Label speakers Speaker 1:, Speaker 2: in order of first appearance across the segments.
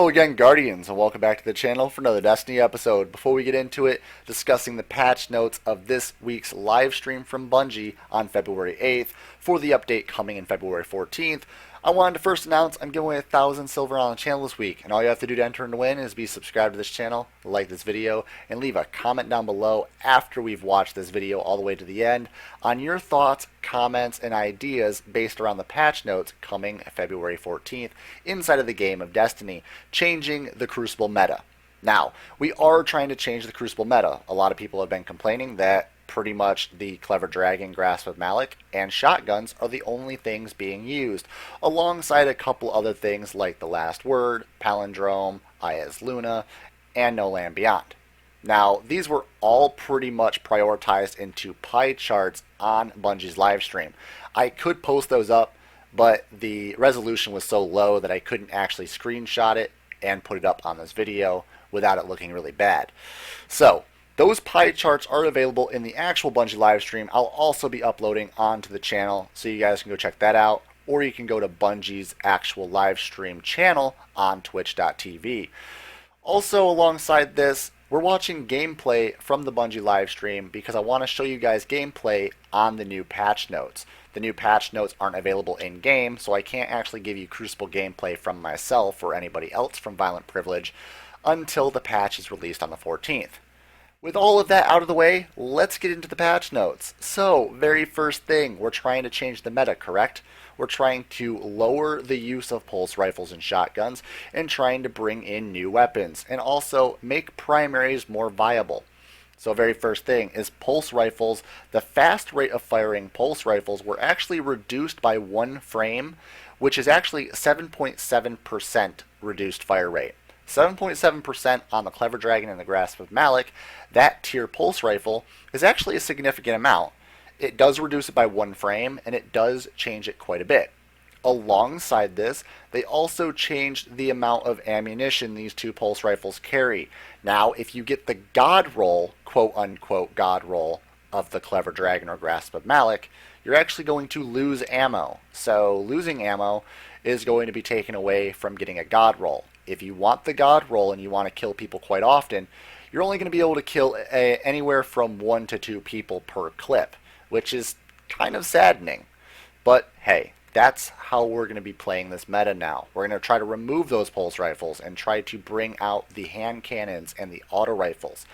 Speaker 1: Hello again, Guardians, and welcome back to the channel for another Destiny episode. Before we get into it, discussing the patch notes of this week's live stream from Bungie on February 8th for the update coming in February 14th, I wanted to first announce I'm giving away 1,000 silver on the channel this week, and all you have to do to enter and win is be subscribed to this channel, like this video, and leave a comment down below after we've watched this video all the way to the end on your thoughts, comments, and ideas based around the patch notes coming February 14th inside of the game of Destiny, changing the Crucible meta. Now, we are trying to change the Crucible meta. A lot of people have been complaining that pretty much the Clever Dragon, Grasp of Malok, and shotguns are the only things being used, alongside a couple other things like the Last Word, Palindrome, Aya's Luna, and No Land Beyond. Now, these were all pretty much prioritized into pie charts on Bungie's livestream. I could post those up, but the resolution was so low that I couldn't actually screenshot it and put it up on this video without it looking really bad. So, those pie charts are available in the actual Bungie live stream. I'll also be uploading onto the channel, so you guys can go check that out, or you can go to Bungie's actual live stream channel on twitch.tv. Also, alongside this, we're watching gameplay from the Bungie live stream because I want to show you guys gameplay on the new patch notes. The new patch notes aren't available in-game, so I can't actually give you Crucible gameplay from myself or anybody else from Violent Privilege until the patch is released on the 14th. With all of that out of the way, let's get into the patch notes. So, very first thing, we're trying to change the meta, correct? We're trying to lower the use of pulse rifles and shotguns and trying to bring in new weapons and also make primaries more viable. So, very first thing is pulse rifles. The fast rate of firing pulse rifles were actually reduced by 1 frame, which is actually 7.7% reduced fire rate. 7.7% on the Clever Dragon and the Grasp of Malok. That tier pulse rifle is actually a significant amount. It does reduce it by 1 frame, and it does change it quite a bit. Alongside this, they also changed the amount of ammunition these two pulse rifles carry. Now, if you get the God roll, quote-unquote God roll, of the Clever Dragon or Grasp of Malok, you're actually going to lose ammo. So, losing ammo is going to be taken away from getting a God roll. If you want the God roll and you want to kill people quite often, you're only going to be able to kill anywhere from 1 to 2 people per clip, which is kind of saddening. But hey, that's how we're going to be playing this meta now. We're going to try to remove those pulse rifles and try to bring out the hand cannons and the auto rifles.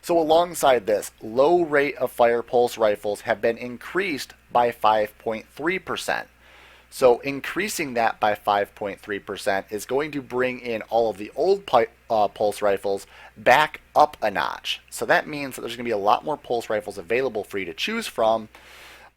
Speaker 1: So alongside this, low rate of fire pulse rifles have been increased by 5.3%. So increasing that by 5.3% is going to bring in all of the old pulse rifles back up a notch. So that means that there's going to be a lot more pulse rifles available for you to choose from,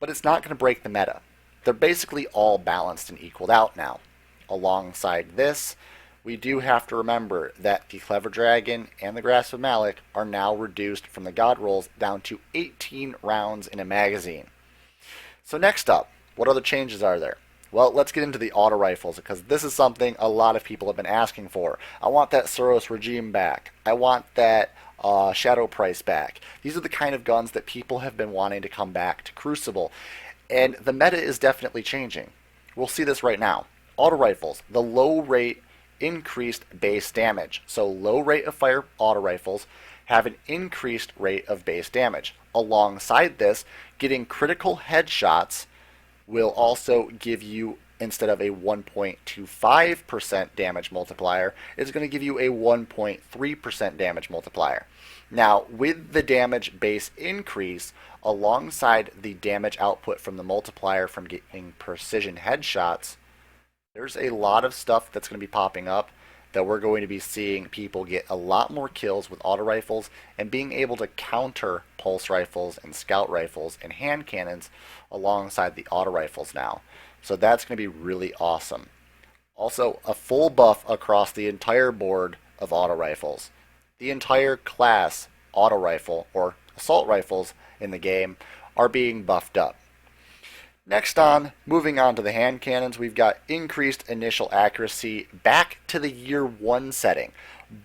Speaker 1: but it's not going to break the meta. They're basically all balanced and equaled out now. Alongside this, we do have to remember that the Clever Dragon and the Grasp of Malok are now reduced from the God rolls down to 18 rounds in a magazine. So next up, what other changes are there? Well, let's get into the auto rifles, because this is something a lot of people have been asking for. I want that Suros regime back. I want that Shadow Price back. These are the kind of guns that people have been wanting to come back to Crucible. And the meta is definitely changing. We'll see this right now. Auto rifles, the low rate increased base damage. So low rate of fire auto rifles have an increased rate of base damage. Alongside this, getting critical headshots will also give you, instead of a 1.25% damage multiplier, it's going to give you a 1.3% damage multiplier. Now, with the damage base increase, alongside the damage output from the multiplier from getting precision headshots, there's a lot of stuff that's going to be popping up that we're going to be seeing people get a lot more kills with auto rifles and being able to counter pulse rifles and scout rifles and hand cannons alongside the auto rifles now. So that's going to be really awesome. Also, a full buff across the entire board of auto rifles. The entire class auto rifle or assault rifles in the game are being buffed up. Next on, moving on to the hand cannons, we've got increased initial accuracy back to the year 1 setting,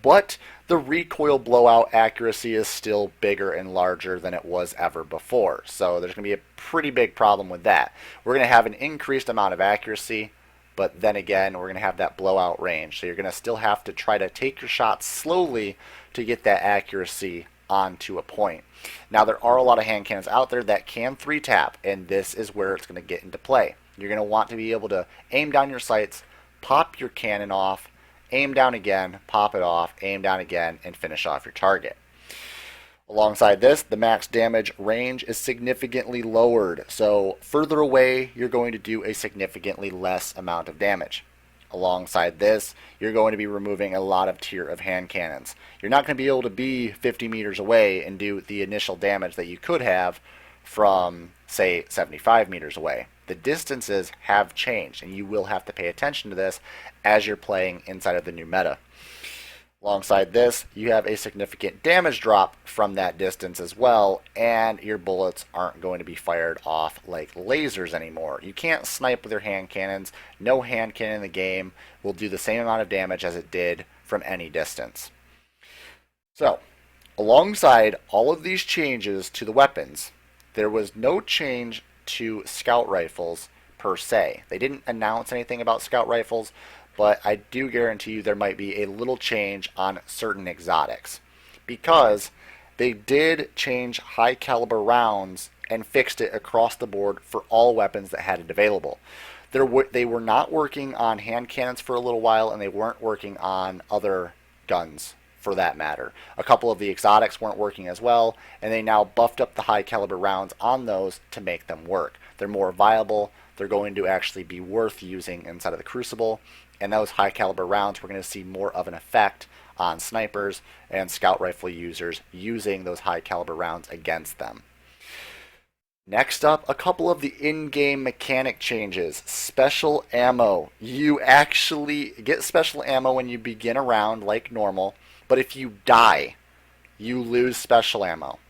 Speaker 1: but the recoil blowout accuracy is still bigger and larger than it was ever before, so there's going to be a pretty big problem with that. We're going to have an increased amount of accuracy, but then again, we're going to have that blowout range. So you're going to still have to try to take your shots slowly to get that accuracy onto a point. Now, there are a lot of hand cannons out there that can 3-tap, and this is where it's going to get into play. You're going to want to be able to aim down your sights, pop your cannon off, aim down again, pop it off, aim down again, and finish off your target. Alongside this, the max damage range is significantly lowered, so further away, you're going to do a significantly less amount of damage. Alongside this, you're going to be removing a lot of tier of hand cannons. You're not going to be able to be 50 meters away and do the initial damage that you could have from, say, 75 meters away. The distances have changed, and you will have to pay attention to this as you're playing inside of the new meta. Alongside this, you have a significant damage drop from that distance as well, and your bullets aren't going to be fired off like lasers anymore. You can't snipe with your hand cannons. No hand cannon in the game will do the same amount of damage as it did from any distance. So, alongside all of these changes to the weapons, there was no change to scout rifles per se. They didn't announce anything about scout rifles, but I do guarantee you there might be a little change on certain exotics, because they did change high caliber rounds and fixed it across the board for all weapons that had it available. They were not working on hand cannons for a little while, and they weren't working on other guns for that matter. A couple of the exotics weren't working as well, and they now buffed up the high caliber rounds on those to make them work. They're more viable. They're going to actually be worth using inside of the Crucible, and those high caliber rounds, we're going to see more of an effect on snipers and scout rifle users using those high caliber rounds against them. Next up, a couple of the in-game mechanic changes. Special ammo. You actually get special ammo when you begin a round like normal, but if you die, you lose special ammo.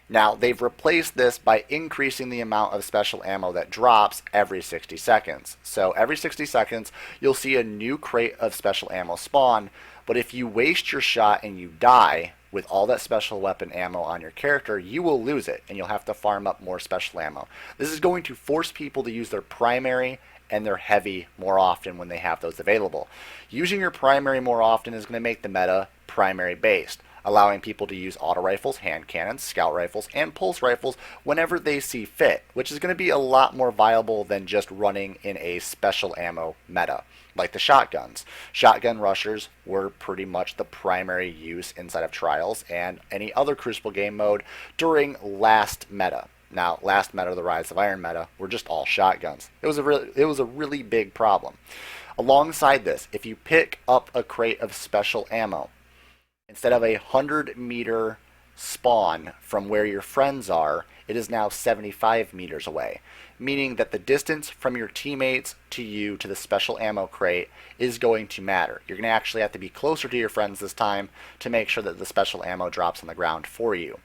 Speaker 1: Now, they've replaced this by increasing the amount of special ammo that drops every 60 seconds. So every 60 seconds, you'll see a new crate of special ammo spawn, but if you waste your shot and you die with all that special weapon ammo on your character, you will lose it, and you'll have to farm up more special ammo. This is going to force people to use their primary and their heavy more often when they have those available. Using your primary more often is going to make the meta primary based, allowing people to use auto rifles, hand cannons, scout rifles, and pulse rifles whenever they see fit, which is going to be a lot more viable than just running in a special ammo meta, like the shotguns. Shotgun rushers were pretty much the primary use inside of Trials and any other Crucible game mode during last meta. Now, last meta, the Rise of Iron meta, were just all shotguns. It was a really big problem. Alongside this, if you pick up a crate of special ammo, instead of a 100-meter spawn from where your friends are, it is now 75 meters away, meaning that the distance from your teammates to you to the special ammo crate is going to matter. You're going to actually have to be closer to your friends this time to make sure that the special ammo drops on the ground for you.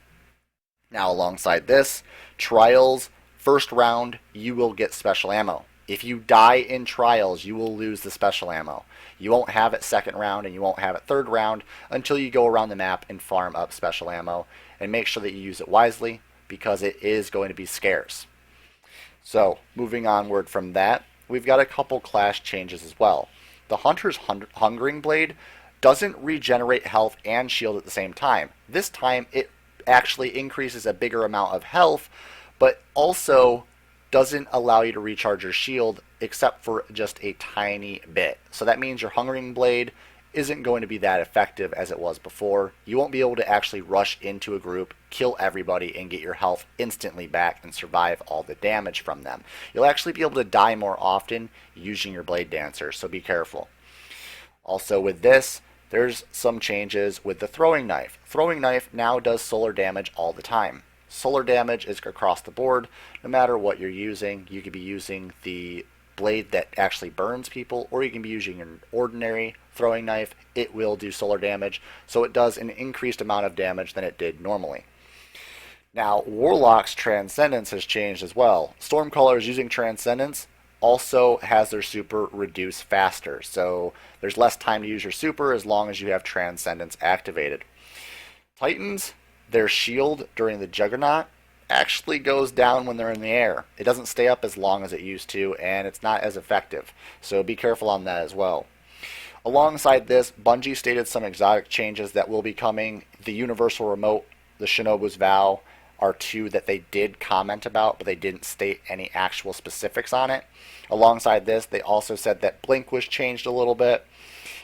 Speaker 1: Now, alongside this, Trials, first round, you will get special ammo. If you die in Trials, you will lose the special ammo. You won't have it second round, and you won't have it third round until you go around the map and farm up special ammo, and make sure that you use it wisely, because it is going to be scarce. So, moving onward from that, we've got a couple class changes as well. The Hunter's Hungering Blade doesn't regenerate health and shield at the same time. This time, it actually increases a bigger amount of health, but also doesn't allow you to recharge your shield except for just a tiny bit. So that means your Hungering Blade isn't going to be that effective as it was before. You won't be able to actually rush into a group, kill everybody, and get your health instantly back and survive all the damage from them. You'll actually be able to die more often using your Blade Dancer, so be careful. Also with this, there's some changes with the Throwing Knife. Throwing Knife now does solar damage all the time. Solar damage is across the board, no matter what you're using. You could be using the blade that actually burns people, or you can be using an ordinary throwing knife. It will do solar damage, so it does an increased amount of damage than it did normally. Now, Warlock's Transcendence has changed as well. Stormcallers using Transcendence also has their super reduce faster, so there's less time to use your super as long as you have Transcendence activated. Titans, their shield during the Juggernaut actually goes down when they're in the air. It doesn't stay up as long as it used to, and it's not as effective. So be careful on that as well. Alongside this, Bungie stated some exotic changes that will be coming. The Universal Remote, the Shinobu's Vow, are two that they did comment about, but they didn't state any actual specifics on it. Alongside this, they also said that Blink was changed a little bit.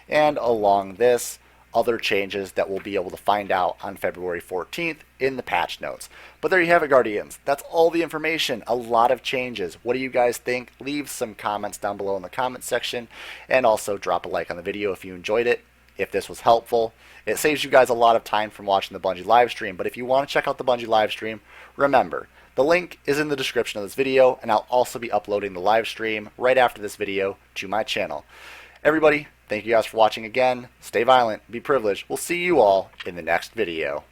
Speaker 1: And along this, other changes that we'll be able to find out on February 14th in the patch notes. But there you have it, Guardians. That's all the information. A lot of changes. What do you guys think? Leave some comments down below in the comments section, and also drop a like on the video if you enjoyed it, if this was helpful. It saves you guys a lot of time from watching the Bungie live stream, but if you want to check out the Bungie live stream, remember, the link is in the description of this video, and I'll also be uploading the live stream right after this video to my channel. Everybody, thank you guys for watching again. Stay violent, be privileged. We'll see you all in the next video.